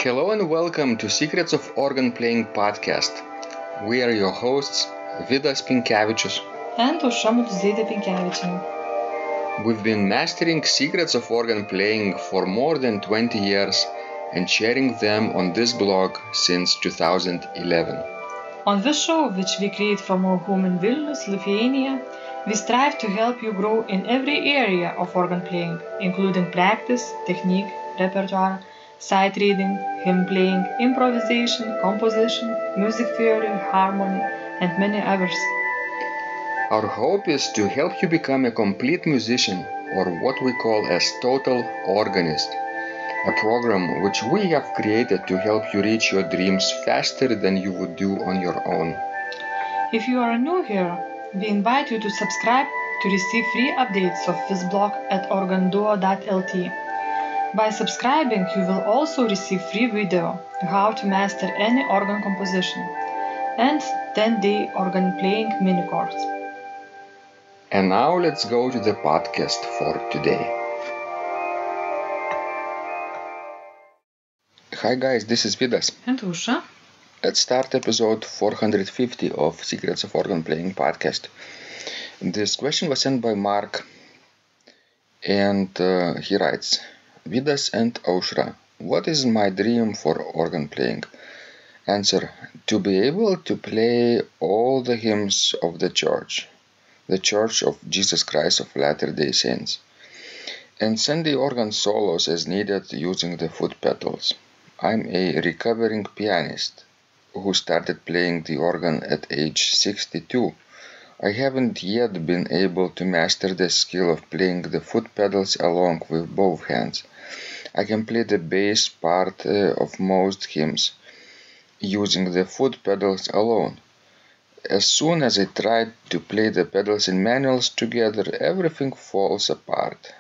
Hello and welcome to Secrets of Organ Playing podcast. We are your hosts, Vidas and Ausra. We've been mastering secrets of organ playing for more than 20 years and sharing them on this blog since 2011. On this show, which we create from our home in Vilnius, Lithuania, we strive to help you grow in every area of organ playing, including practice, technique, repertoire, sight reading, hymn playing, improvisation, composition, music theory, harmony, and many others. Our hope is to help you become a complete musician, or what we call as total organist, a program which we have created to help you reach your dreams faster than you would do on your own. If you are new here, we invite you to subscribe to receive free updates of this blog at organduo.lt. By subscribing, you will also receive free video how to master any organ composition and 10-day organ playing mini course. And now let's go to the podcast for today. Hi guys, this is Vidas. And Ausra. Let's start episode 450 of Secrets of Organ Playing podcast. This question was sent by Mark, and he writes, Vidas and Ausra, what is my dream for organ playing? Answer, to be able to play all the hymns of the Church of Jesus Christ of Latter-day Saints, and send the organ solos as needed using the foot pedals. I'm a recovering pianist who started playing the organ at age 62. I haven't yet been able to master the skill of playing the foot pedals along with both hands. I can play the bass part of most hymns using the foot pedals alone. As soon as I try to play the pedals and manuals together, everything falls apart.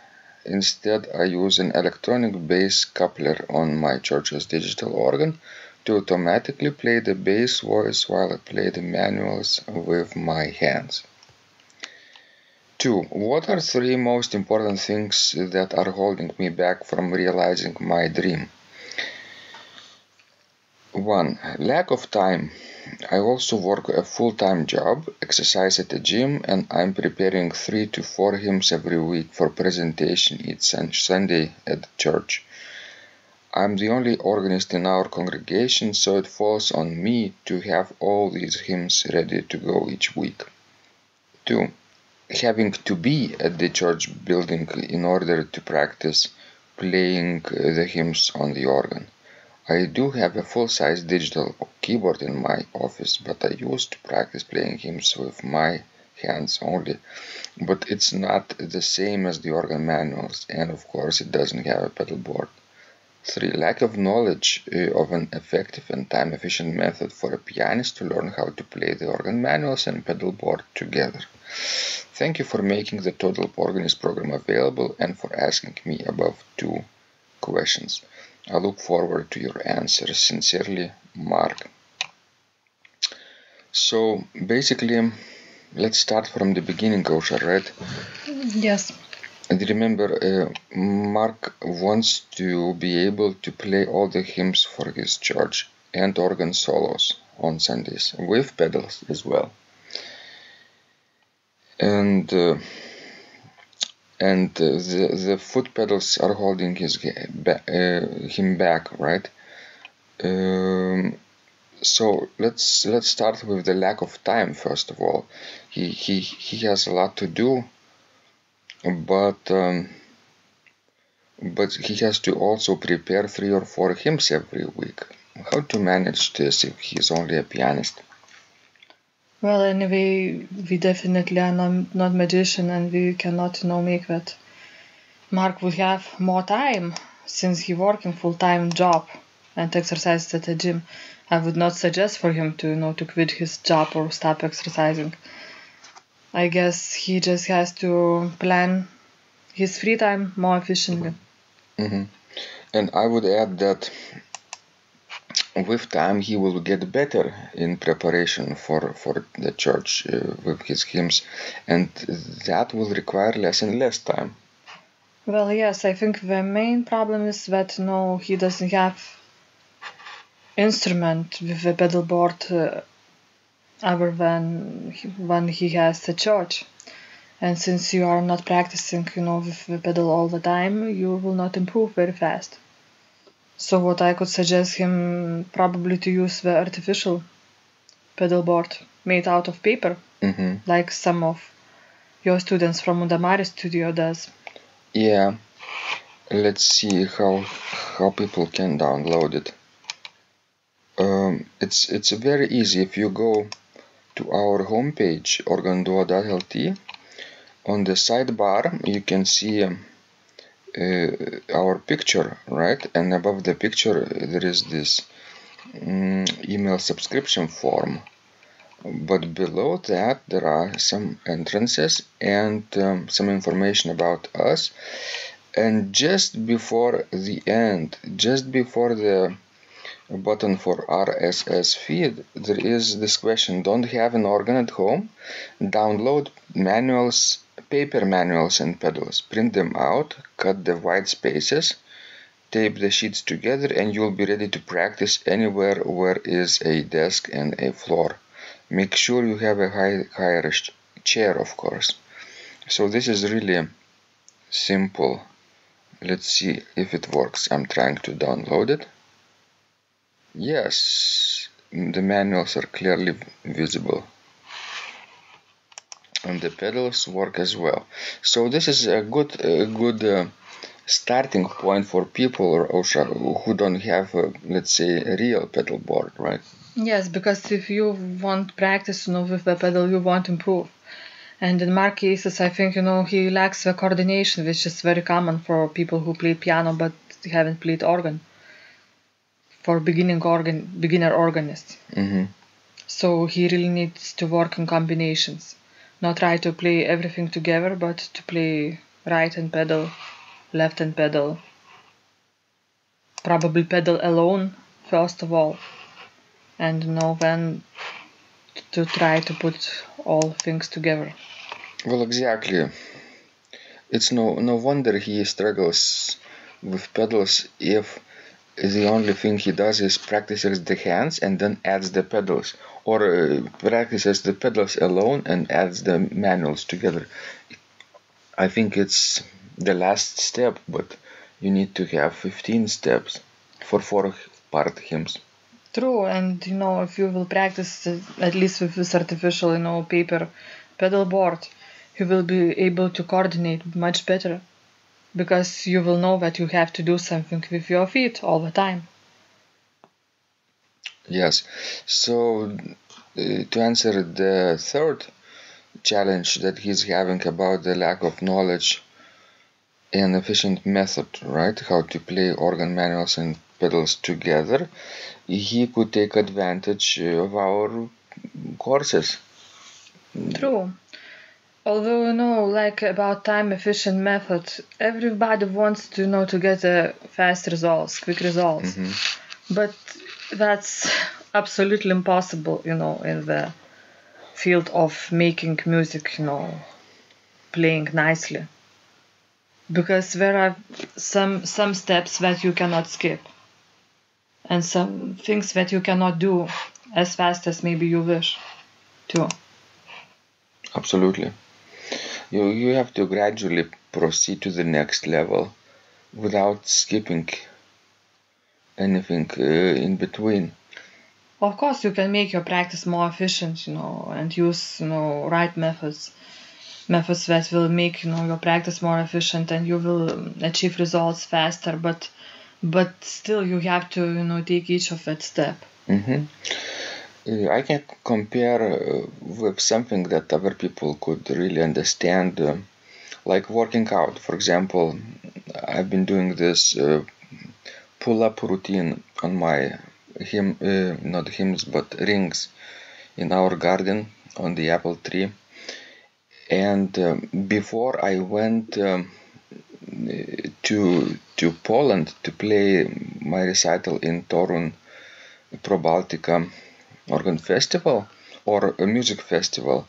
Instead, I use an electronic bass coupler on my church's digital organ to automatically play the bass voice while I play the manuals with my hands. 2. What are 3 most important things that are holding me back from realizing my dream? 1. Lack of time. I also work a full-time job, exercise at a gym, and I'm preparing 3 to 4 hymns every week for presentation each Sunday at the church. I'm the only organist in our congregation, so it falls on me to have all these hymns ready to go each week. 2. Having to be at the church building in order to practice playing the hymns on the organ. I do have a full-size digital keyboard in my office, but I used to practice playing hymns with my hands only. But it's not the same as the organ manuals, and of course it doesn't have a pedal board. 3. Lack of knowledge of an effective and time-efficient method for a pianist to learn how to play the organ manuals and pedal board together. Thank you for making the Total Organist program available and for asking me above 2 questions. I look forward to your answers. Sincerely, Mark. So, basically, let's start from the beginning, Ausra, right? Yes. And remember, Mark wants to be able to play all the hymns for his church and organ solos on Sundays, with pedals as well. And the foot pedals are holding him back, right? So let's start with the lack of time. First of all, he has a lot to do, but he has to also prepare 3 or 4 hymns every week. How to manage this if he's only a pianist? Well, anyway, we definitely are not magician, and we cannot make that Mark would have more time since he working full-time job and exercises at a gym. I would not suggest for him to to quit his job or stop exercising. I guess he just has to plan his free time more efficiently. Mm-hmm. And I would add that with time he will get better in preparation for the church with his hymns, and that will require less and less time. Well, yes, I think the main problem is that he doesn't have instrument with a pedal board other than when he has a church. And since you are not practicing, with the pedal all the time, you will not improve very fast. So what I could suggest him probably to use the artificial pedal board made out of paper, like some of your students from Undamari studio does. Yeah, let's see how people can download it. It's very easy. If you go to our homepage organduo.lt, on the sidebar you can see our picture, right? And above the picture there is this email subscription form. But below that there are some entrances and some information about us. And just before the end, just before the button for RSS feed, there is this question: don't have an organ at home? Download manuals, paper manuals and pedals, print them out, cut the white spaces, tape the sheets together, and you'll be ready to practice anywhere where is a desk and a floor. Make sure you have a higher chair, of course. So this is really simple. Let's see if it works. I'm trying to download it. Yes, the manuals are clearly visible. And the pedals work as well. So this is a good starting point for people who don't have, let's say, a real pedal board, right? Yes, because if you want practice, with the pedal, you won't improve. And in Mark's cases, I think, he lacks the coordination, which is very common for people who play piano but haven't played organ. For beginner organists. So he really needs to work in combinations. Not try to play everything together, but to play right hand pedal, left hand pedal. Probably pedal alone, first of all. And then to try to put all things together. Well, exactly. It's no wonder he struggles with pedals if the only thing he does is practices the hands and then adds the pedals, or practices the pedals alone and adds the manuals together. I think it's the last step, but you need to have 15 steps for 4-part hymns. True, and if you will practice at least with this artificial, paper pedal board, you will be able to coordinate much better, because you will know that you have to do something with your feet all the time. Yes. So to answer the third challenge that he's having about the lack of knowledge and efficient method, right? How to play organ manuals and pedals together, he could take advantage of our courses. True. Although, like about time efficient method, everybody wants to to get fast results, quick results. But that's absolutely impossible, in the field of making music, playing nicely. Because there are some steps that you cannot skip. And some things that you cannot do as fast as maybe you wish to. Absolutely. You have to gradually proceed to the next level without skipping anything in between. Of course, you can make your practice more efficient, and use, right methods that will make, your practice more efficient, and you will achieve results faster. But still, you have to, take each of that step. I can compare with something that other people could really understand, like working out. For example, I've been doing this pull-up routine on my not hymns but rings in our garden on the apple tree. And before I went to Poland to play my recital in Torun Pro Baltica organ festival or a music festival,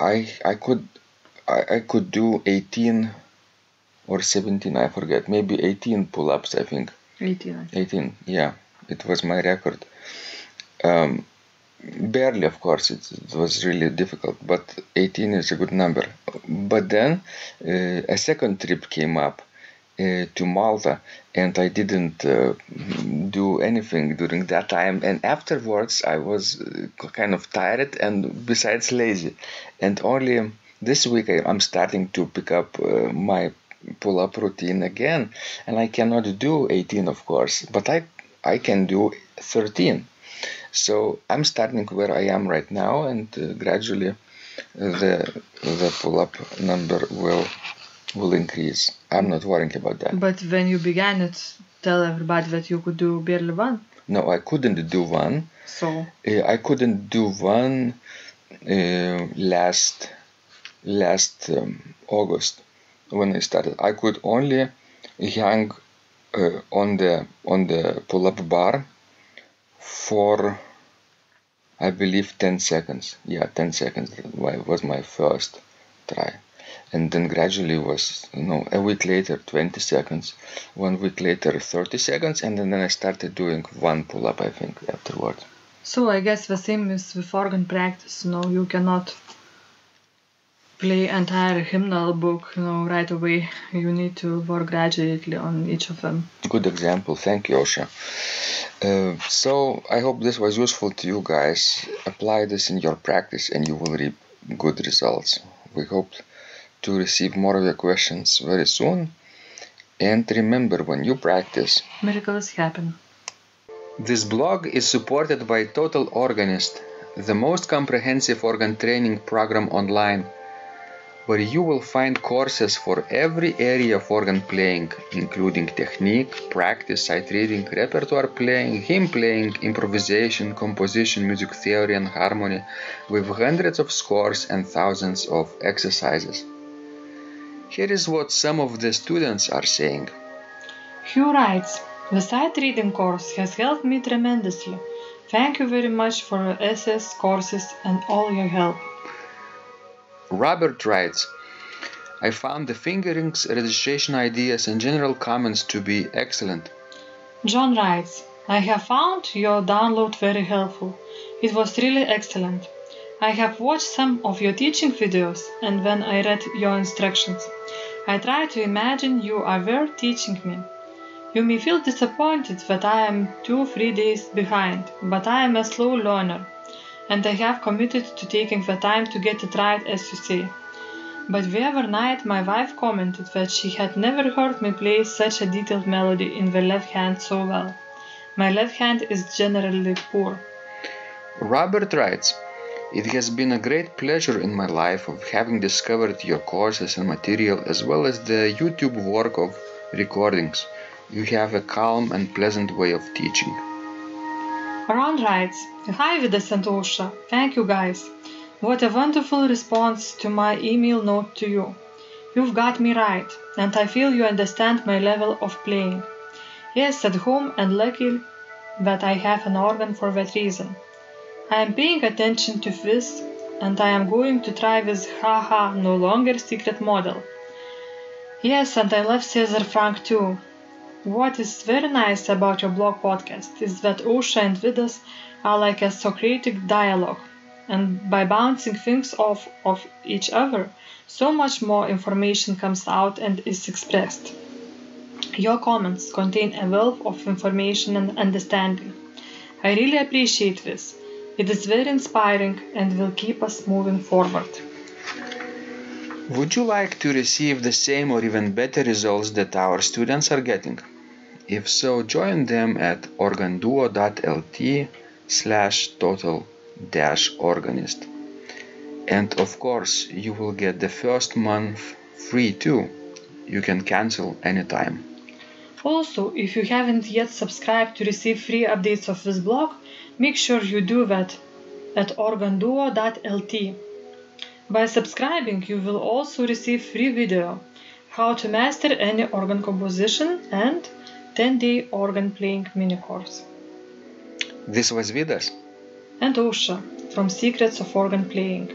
I could do 18 or 17, I forget, maybe 18 pull-ups, I think. 18. 18, yeah. It was my record. Barely, of course, it was really difficult, but 18 is a good number. But then a second trip came up to Malta, and I didn't do anything during that time. And afterwards, I was kind of tired and besides lazy. And only this week I'm starting to pick up my pull-up routine again, and I cannot do 18, of course, but I can do 13. So I'm starting where I am right now, and gradually the pull-up number will increase. I'm not worrying about that. But when you began it, tell everybody that you could do barely one. No, I couldn't do one. So I couldn't do one last August when I started. I could only hang on the pull-up bar for, I believe, 10 seconds. Yeah, 10 seconds was my first try. And then gradually was, a week later, 20 seconds. 1 week later, 30 seconds. And then I started doing one pull-up, I think, afterwards. So I guess the same is with organ practice. You cannot play entire hymnal book, right away. You need to work gradually on each of them. Good example. Thank you, Osha. So I hope this was useful to you guys. Apply this in your practice and you will reap good results. We hope to receive more of your questions very soon. And remember, when you practice, miracles happen. This blog is supported by Total Organist, the most comprehensive organ training program online, where you will find courses for every area of organ playing, including technique, practice, sight reading, repertoire playing, hymn playing, improvisation, composition, music theory and harmony, with hundreds of scores and thousands of exercises. Here is what some of the students are saying. Hugh writes, "The sight reading course has helped me tremendously. Thank you very much for your essays, courses and all your help." Robert writes, "I found the fingerings, registration ideas and general comments to be excellent." John writes, "I have found your download very helpful. It was really excellent. I have watched some of your teaching videos, and when I read your instructions, I tried to imagine you were teaching me. You may feel disappointed that I am 2-3 days behind, but I am a slow learner, and I have committed to taking the time to get it right, as you say. But the other night my wife commented that she had never heard me play such a detailed melody in the left hand so well. My left hand is generally poor." Robert writes, "It has been a great pleasure in my life of having discovered your courses and material as well as the YouTube work of recordings. You have a calm and pleasant way of teaching." Ron writes, "Hi Vidas and Ausra, thank you guys. What a wonderful response to my email note to you. You've got me right, and I feel you understand my level of playing. Yes, at home, and lucky that I have an organ for that reason. I am paying attention to this, and I am going to try this no longer secret model. Yes, and I love Cesar Frank too. What is very nice about your blog podcast is that Ausra and Vidas are like a Socratic dialogue, and by bouncing things off of each other, so much more information comes out and is expressed. Your comments contain a wealth of information and understanding. I really appreciate this. It is very inspiring and will keep us moving forward." Would you like to receive the same or even better results that our students are getting? If so, join them at organduo.lt/total-organist. And of course, you will get the first month free too. You can cancel anytime. Also, if you haven't yet subscribed to receive free updates of this blog, make sure you do that at organduo.lt. By subscribing, you will also receive free video, how to master any organ composition, and 10-day organ playing mini course. This was Vidas and Ausra from Secrets of Organ Playing.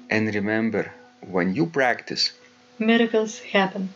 And remember, when you practice, miracles happen.